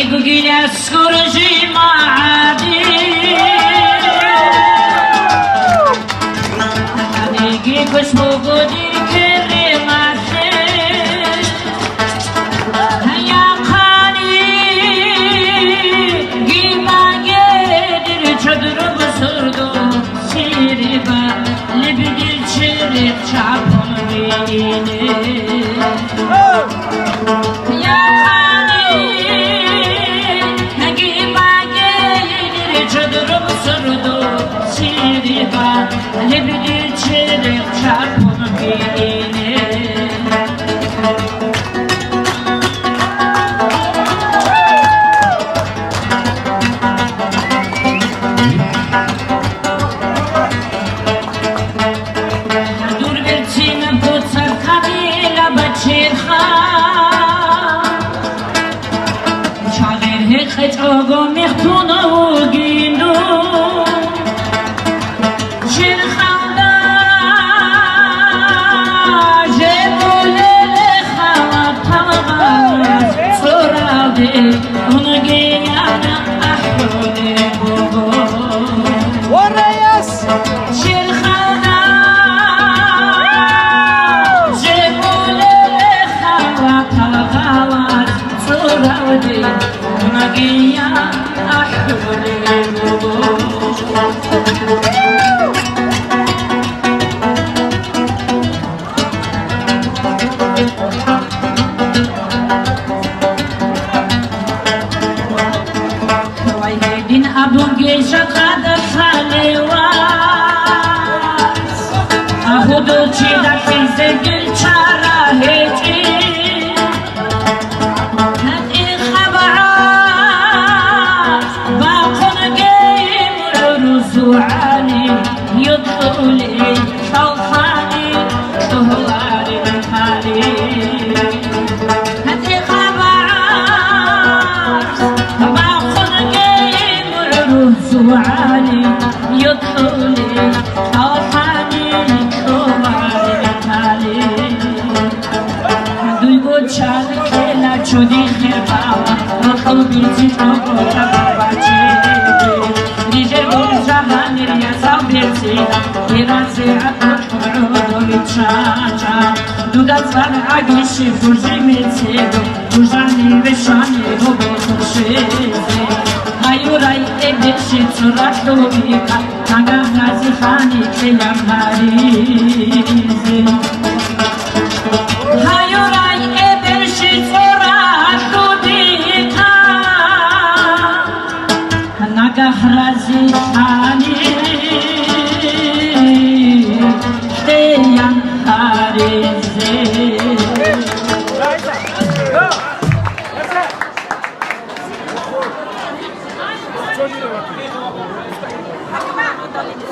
بقينا سكرجي ما عادي هنيجي كش موجودي كلماتي هيا خاني قيمة قدر تدر بسردو سيربا لبدل شرب شعبهم بيني يا خاني قيمة قدر تدر بسردو سيربا لبدل شرب شعبهم بيني خجاگا میخونه و گیندو شیر خنده جبوله لخواب طلغت سراده اونو گیانا احوله بگو وريس شیر خنده جبوله لخواب طلغت سراده مقيا أحولي ويهدين أبو جيشة قد خلواس أهدو تشيدا في زجل شراهيتي علي يدخلي شوفاني طهواري بحالي هدي خبعات باخذ قيم العروس وعلي يدخلي شوفاني طهواري بحالي هدو يقول شالك لا تشودي خير باوا رخل بيتي تنقل تباباتي دودا زن عگیشی فرجی میتیدو بوجانی وشانی رو بخشیدی هایورای ادشی چرا دویکا نگه نزی خانی کلیم هریزی هایورای ادشی چرا دویکا نگه نزی خانی yang hari